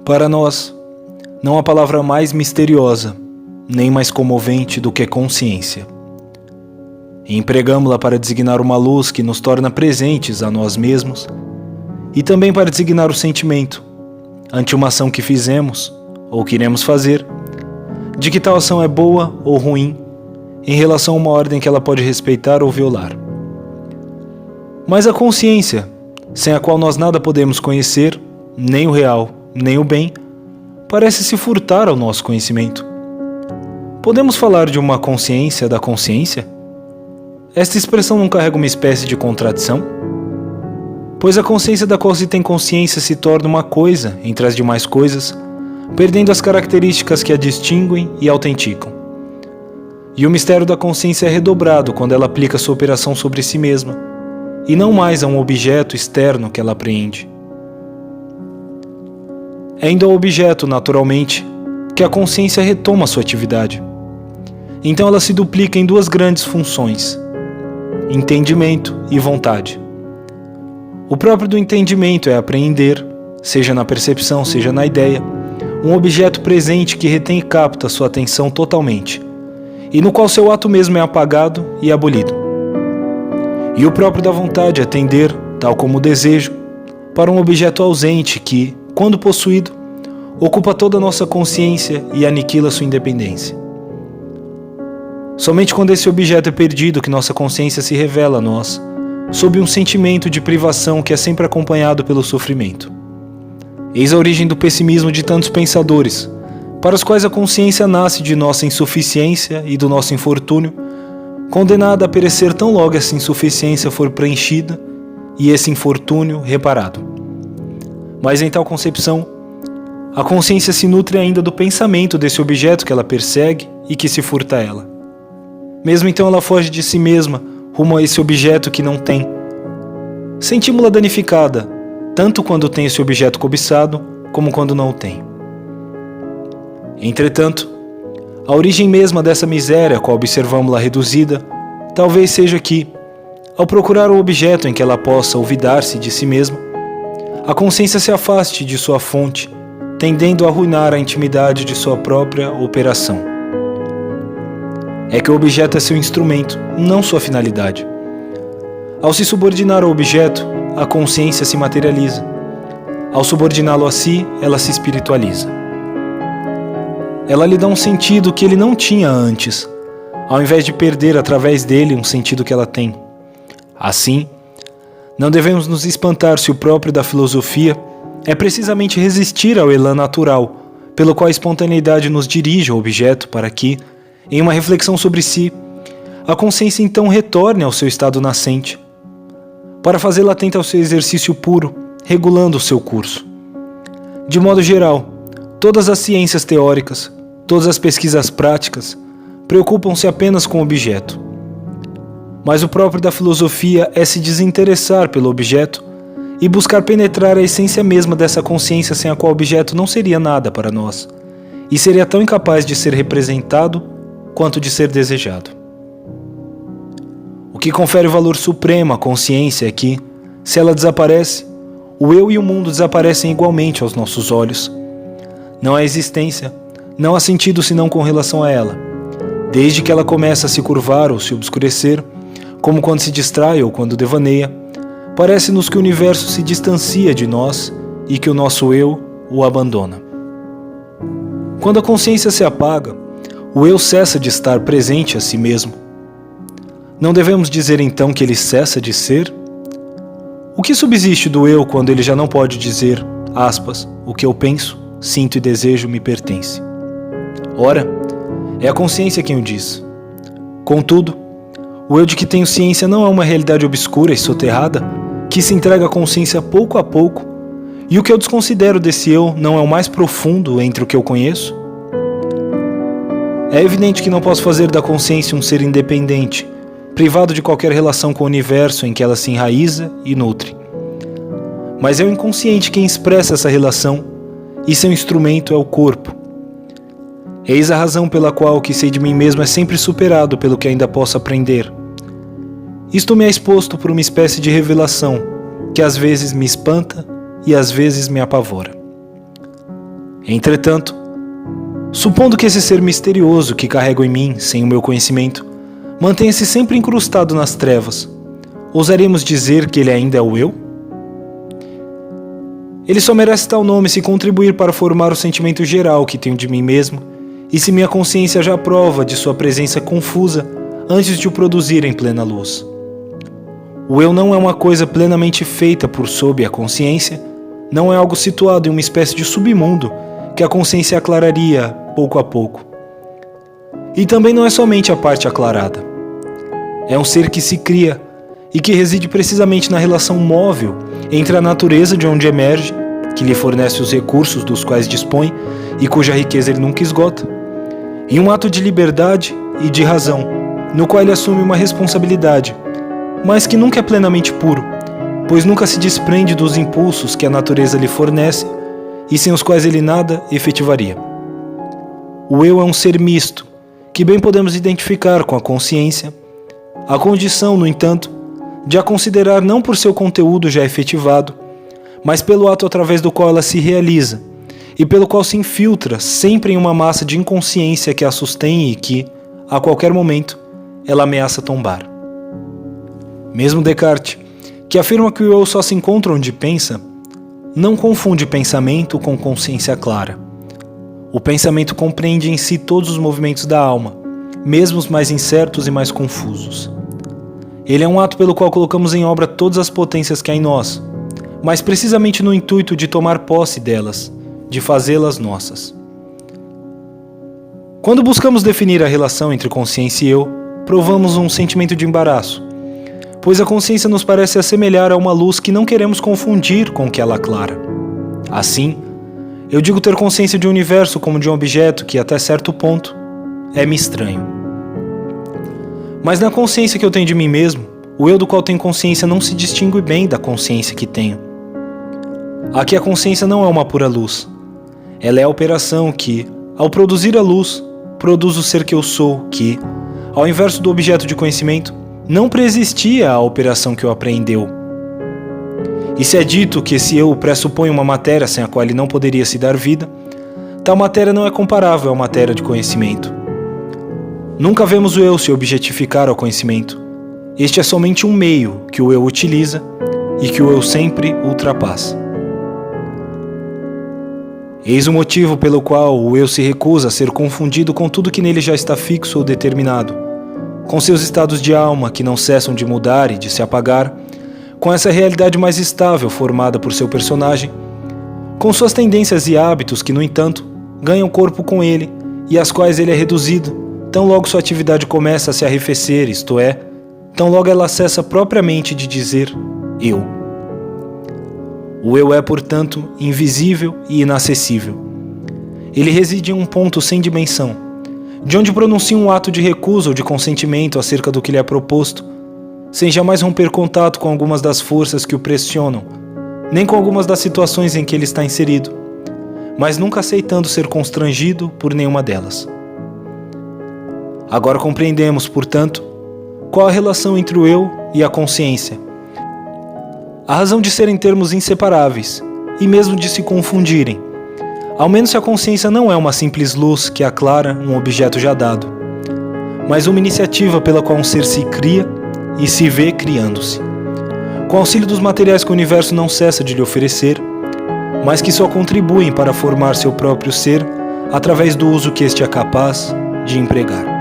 Para nós, não há palavra mais misteriosa, nem mais comovente do que consciência. E empregamo-la para designar uma luz que nos torna presentes a nós mesmos e também para designar o sentimento, ante uma ação que fizemos ou que iremos fazer, de que tal ação é boa ou ruim em relação a uma ordem que ela pode respeitar ou violar. Mas a consciência, sem a qual nós nada podemos conhecer, nem o real, nem o bem, parece se furtar ao nosso conhecimento. Podemos falar de uma consciência da consciência? Esta expressão não carrega uma espécie de contradição? Pois a consciência da qual se tem consciência se torna uma coisa entre as demais coisas, perdendo as características que a distinguem e autenticam. E o mistério da consciência é redobrado quando ela aplica sua operação sobre si mesma, e não mais a um objeto externo que ela apreende. É indo ao objeto, naturalmente, que a consciência retoma sua atividade. Então ela se duplica em duas grandes funções: entendimento e vontade. O próprio do entendimento é apreender, seja na percepção, seja na ideia, um objeto presente que retém e capta sua atenção totalmente, e no qual seu ato mesmo é apagado e abolido. E o próprio da vontade é tender, tal como o desejo, para um objeto ausente que, quando possuído, ocupa toda a nossa consciência e aniquila sua independência. Somente quando esse objeto é perdido que nossa consciência se revela a nós, sob um sentimento de privação que é sempre acompanhado pelo sofrimento. Eis a origem do pessimismo de tantos pensadores, para os quais a consciência nasce de nossa insuficiência e do nosso infortúnio, condenada a perecer tão logo essa insuficiência for preenchida e esse infortúnio reparado. Mas em tal concepção, a consciência se nutre ainda do pensamento desse objeto que ela persegue e que se furta a ela. Mesmo então ela foge de si mesma rumo a esse objeto que não tem. Sentimos-la danificada, tanto quando tem esse objeto cobiçado, como quando não o tem. Entretanto, a origem mesma dessa miséria, a qual observamos-la reduzida, talvez seja que, ao procurar o objeto em que ela possa olvidar-se de si mesma, a consciência se afaste de sua fonte, tendendo a arruinar a intimidade de sua própria operação. É que o objeto é seu instrumento, não sua finalidade. Ao se subordinar ao objeto, a consciência se materializa. Ao subordiná-lo a si, ela se espiritualiza. Ela lhe dá um sentido que ele não tinha antes, ao invés de perder através dele um sentido que ela tem. Assim, não devemos nos espantar se o próprio da filosofia é precisamente resistir ao elan natural, pelo qual a espontaneidade nos dirige ao objeto para que, em uma reflexão sobre si, a consciência então retorne ao seu estado nascente, para fazê-la atenta ao seu exercício puro, regulando o seu curso. De modo geral, todas as ciências teóricas, todas as pesquisas práticas, preocupam-se apenas com o objeto. Mas o próprio da filosofia é se desinteressar pelo objeto e buscar penetrar a essência mesma dessa consciência sem a qual o objeto não seria nada para nós, e seria tão incapaz de ser representado quanto de ser desejado. O que confere valor supremo à consciência é que, se ela desaparece, o eu e o mundo desaparecem igualmente aos nossos olhos. Não há existência, não há sentido senão com relação a ela. Desde que ela começa a se curvar ou se obscurecer, como quando se distrai ou quando devaneia, parece-nos que o universo se distancia de nós e que o nosso eu o abandona. Quando a consciência se apaga, o eu cessa de estar presente a si mesmo. Não devemos dizer então que ele cessa de ser? O que subsiste do eu quando ele já não pode dizer, aspas, o que eu penso, sinto e desejo me pertence? Ora, é a consciência quem o diz. Contudo, o eu de que tenho ciência não é uma realidade obscura e soterrada que se entrega à consciência pouco a pouco, e o que eu desconsidero desse eu não é o mais profundo entre o que eu conheço? É evidente que não posso fazer da consciência um ser independente, privado de qualquer relação com o universo em que ela se enraiza e nutre. Mas é o inconsciente quem expressa essa relação, e seu instrumento é o corpo. Eis a razão pela qual o que sei de mim mesmo é sempre superado pelo que ainda posso aprender. Isto me é exposto por uma espécie de revelação, que às vezes me espanta e às vezes me apavora. Entretanto, supondo que esse ser misterioso que carrego em mim, sem o meu conhecimento, mantenha-se sempre incrustado nas trevas, ousaríamos dizer que ele ainda é o eu? Ele só merece tal nome se contribuir para formar o sentimento geral que tenho de mim mesmo, e se minha consciência já prova de sua presença confusa antes de o produzir em plena luz. O eu não é uma coisa plenamente feita por sob a consciência, não é algo situado em uma espécie de submundo que a consciência aclararia pouco a pouco. E também não é somente a parte aclarada. É um ser que se cria e que reside precisamente na relação móvel entre a natureza de onde emerge, que lhe fornece os recursos dos quais dispõe e cuja riqueza ele nunca esgota, em um ato de liberdade e de razão, no qual ele assume uma responsabilidade, mas que nunca é plenamente puro, pois nunca se desprende dos impulsos que a natureza lhe fornece e sem os quais ele nada efetivaria. O eu é um ser misto, que bem podemos identificar com a consciência, a condição, no entanto, de a considerar não por seu conteúdo já efetivado, mas pelo ato através do qual ela se realiza, e pelo qual se infiltra sempre em uma massa de inconsciência que a sustém e que, a qualquer momento, ela ameaça tombar. Mesmo Descartes, que afirma que o eu só se encontra onde pensa, não confunde pensamento com consciência clara. O pensamento compreende em si todos os movimentos da alma, mesmo os mais incertos e mais confusos. Ele é um ato pelo qual colocamos em obra todas as potências que há em nós, mas precisamente no intuito de tomar posse delas, de fazê-las nossas. Quando buscamos definir a relação entre consciência e eu, provamos um sentimento de embaraço, pois a consciência nos parece assemelhar a uma luz que não queremos confundir com o que ela aclara. Assim, eu digo ter consciência de um universo como de um objeto que, até certo ponto, é-me estranho. Mas na consciência que eu tenho de mim mesmo, o eu do qual tenho consciência não se distingue bem da consciência que tenho. Aqui a consciência não é uma pura luz. Ela é a operação que, ao produzir a luz, produz o ser que eu sou, que, ao inverso do objeto de conhecimento, não preexistia a operação que o apreendeu. E se é dito que esse eu pressupõe uma matéria sem a qual ele não poderia se dar vida, tal matéria não é comparável à matéria de conhecimento. Nunca vemos o eu se objetificar ao conhecimento. Este é somente um meio que o eu utiliza e que o eu sempre ultrapassa. Eis o motivo pelo qual o eu se recusa a ser confundido com tudo que nele já está fixo ou determinado, com seus estados de alma que não cessam de mudar e de se apagar, com essa realidade mais estável formada por seu personagem, com suas tendências e hábitos que, no entanto, ganham corpo com ele e às quais ele é reduzido, tão logo sua atividade começa a se arrefecer, isto é, tão logo ela cessa propriamente de dizer eu. O eu é, portanto, invisível e inacessível. Ele reside em um ponto sem dimensão, de onde pronuncia um ato de recusa ou de consentimento acerca do que lhe é proposto, sem jamais romper contato com algumas das forças que o pressionam, nem com algumas das situações em que ele está inserido, mas nunca aceitando ser constrangido por nenhuma delas. Agora compreendemos, portanto, qual a relação entre o eu e a consciência. A razão de serem termos inseparáveis, e mesmo de se confundirem, ao menos se a consciência não é uma simples luz que aclara um objeto já dado, mas uma iniciativa pela qual um ser se cria e se vê criando-se, com auxílio dos materiais que o universo não cessa de lhe oferecer, mas que só contribuem para formar seu próprio ser através do uso que este é capaz de empregar.